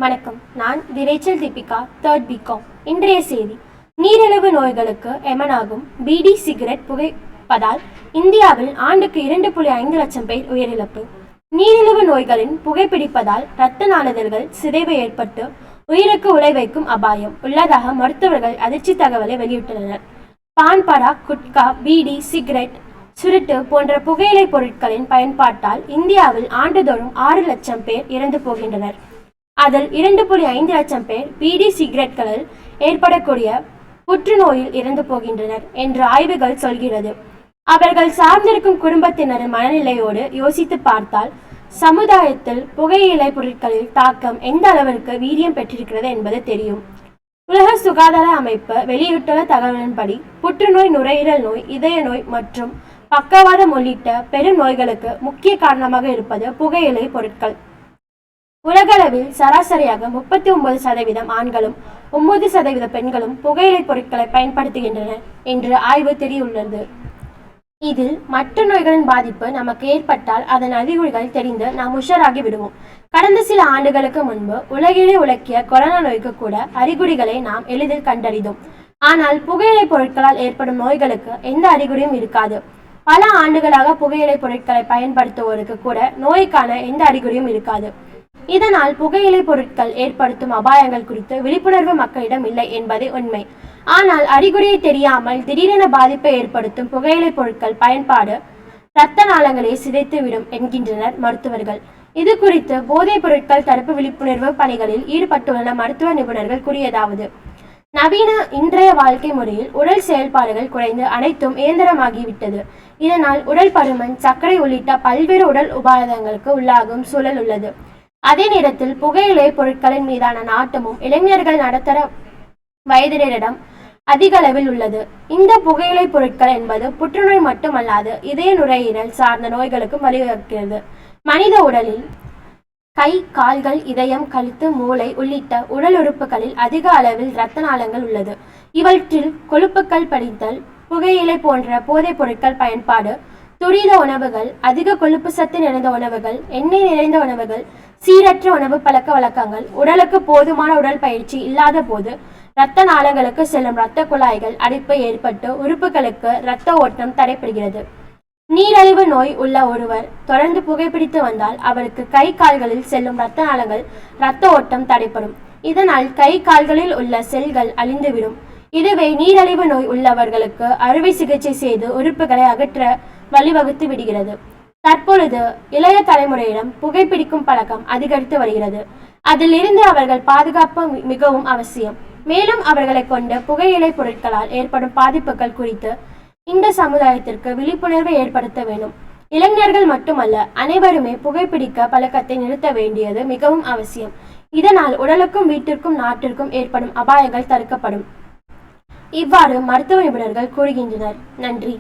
வணக்கம். நான் விரைச்சல் Deepika, 3rd BCom. இன்றைய செய்தி: நீரிழிவு நோய்களுக்கு எமனாகும் பீடி சிகரெட் புகைப்பதால் இந்தியாவில் ஆண்டுக்கு 2.5 லட்சம் பேர் உயிரிழப்பு. நீரிழிவு நோய்களின் புகைப்பிடிப்பதால் இரத்த நாளதழ்கள் சிதைவு ஏற்பட்டு உயிருக்கு உலை வைக்கும் அபாயம் உள்ளதாக மருத்துவர்கள் அதிர்ச்சி தகவலை வெளியிட்டுள்ளனர். பான் பராக், குட்கா, பீடி, சிகரெட், சுருட்டு போன்ற புகையிலை பொருட்களின் பயன்பாட்டால் இந்தியாவில் ஆண்டுதோறும் 6 லட்சம் பேர் இறந்து போகின்றனர். அதில் 2.5 லட்சம் பேர் பீடி சிகரெட்களில் ஏற்படக்கூடிய புற்றுநோயில் இறந்து போகின்றனர் என்று ஆய்வுகள் சொல்கிறது. அவர்கள் சார்ந்திருக்கும் குடும்பத்தினரின் மனநிலையோடு யோசித்து பார்த்தால் சமுதாயத்தில் புகையிலை பொருட்களில் தாக்கம் எந்த அளவிற்கு வீரியம் பெற்றிருக்கிறது என்பது தெரியும். உலக சுகாதார அமைப்பு வெளியிட்டுள்ள தகவலின்படி புற்றுநோய், நுரையீரல் நோய், இதய நோய் மற்றும் பக்கவாதம் உள்ளிட்ட பெரும் நோய்களுக்கு முக்கிய காரணமாக இருப்பது புகையிலை பொருட்கள். உலகளவில் சராசரியாக 39% ஆண்களும் 9% பெண்களும் புகையிலை பொருட்களை பயன்படுத்துகின்றனர் என்று ஆய்வு தெரியுள்ளது. இதில் மற்ற நோய்களின் பாதிப்பு நமக்கு ஏற்பட்டால் அதன் அறிகுறிகள் தெரிந்து நாம் உஷாராகி விடுவோம். கடந்த சில ஆண்டுகளுக்கு முன்பு உலகிலே உலக்கிய கொரோனா நோய்க்கு கூட அறிகுறிகளை நாம் எளிதில் கண்டறிந்தோம். ஆனால் புகையிலை பொருட்களால் ஏற்படும் நோய்களுக்கு எந்த அறிகுறியும் இருக்காது. பல ஆண்டுகளாக புகையிலை பொருட்களை பயன்படுத்துவோருக்கு கூட நோய்க்கான எந்த அறிகுறியும் இருக்காது. இதனால் புகையிலை பொருட்கள் ஏற்படுத்தும் அபாயங்கள் குறித்து விழிப்புணர்வு மக்களிடம் இல்லை என்பதே உண்மை. ஆனால் அறிகுறியை தெரியாமல் திடீரென பாதிப்பை ஏற்படுத்தும் புகையிலை பொருட்கள் பயன்பாடு இரத்த நாளங்களை சிதைத்துவிடும் என்கின்றனர் மருத்துவர்கள். இது குறித்து போதைப் பொருட்கள் தடுப்பு விழிப்புணர்வு பணிகளில் ஈடுபட்டுள்ள மருத்துவ நிபுணர்கள் கூறியதாவது: நவீன இன்றைய வாழ்க்கை முறையில் உடல் செயல்பாடுகள் குறைந்து அனைத்தும் இயந்திரமாகிவிட்டது. இதனால் உடல் பருமன், சர்க்கரை உள்ளிட்ட பல்வேறு உடல் உபாதங்களுக்கு உள்ளாகும் சூழல் உள்ளது. அதே நேரத்தில் புகையிலை பொருட்களின் மீதான நாட்டமும் இளைஞர்கள், நடுத்தர வயதினரிடம் அதிக அளவில் உள்ளது. இந்த புகையிலை பொருட்கள் என்பது புற்றுநோய் மட்டுமல்லாது இதய, நுரையீரல் சார்ந்த நோய்களுக்கும் வழிவகுக்கிறது. மனித உடலில் கை, கால்கள், இதயம், கழுத்து, மூளை உள்ளிட்ட உடல் உறுப்புகளில் அதிக அளவில் இரத்த நாளங்கள் உள்ளது. இவற்றில் கொழுப்புக்கள் படித்தல், புகையிலை போன்ற போதைப் பொருட்கள் பயன்பாடு, துரித உணவுகள், அதிக கொழுப்பு சத்து நிறைந்த உணவுகள், எண்ணெய் நிறைந்த உணவுகள், சீரற்ற உணவு பழக்க வழக்கங்கள், உடலுக்கு போதுமான உடல் பயிற்சி இல்லாத போது இரத்த நாளங்களுக்கு செல்லும் இரத்த குழாய்கள் அடைப்பு ஏற்பட்டு உறுப்புகளுக்கு இரத்த ஓட்டம் தடைபடுகிறது. நீரிழிவு நோய் உள்ள ஒருவர் தொடர்ந்து புகைப்பிடித்து வந்தால் அவருக்கு கை, கால்களில் செல்லும் இரத்த நாளங்கள் இரத்த ஓட்டம் தடைப்படும். இதனால் கை, கால்களில் உள்ள செல்கள் அழிந்துவிடும். இதுவே நீரிழிவு நோய் உள்ளவர்களுக்கு அறுவை சிகிச்சை செய்து உறுப்புகளை அகற்ற வழிவகுத்து விடுகிறது. தற்பொழுது இளைய தலைமுறையிடம் புகைப்பிடிக்கும் பழக்கம் அதிகரித்து வருகிறது. அதில் இருந்து அவர்கள் பாதுகாப்பு மிகவும் அவசியம். மேலும் அவர்களை கொண்டு புகையிலை பொருட்களால் ஏற்படும் பாதிப்புகள் குறித்து இந்த சமுதாயத்திற்கு விழிப்புணர்வை ஏற்படுத்த வேண்டும். இளைஞர்கள் மட்டுமல்ல, அனைவருமே புகைப்பிடிக்க பழக்கத்தை நிறுத்த வேண்டியது மிகவும் அவசியம். இதனால் உடலுக்கும், வீட்டிற்கும், நாட்டிற்கும் ஏற்படும் அபாயங்கள் தடுக்கப்படும். இவ்வாறு மருத்துவ நிபுணர்கள் கூறுகின்றனர். நன்றி.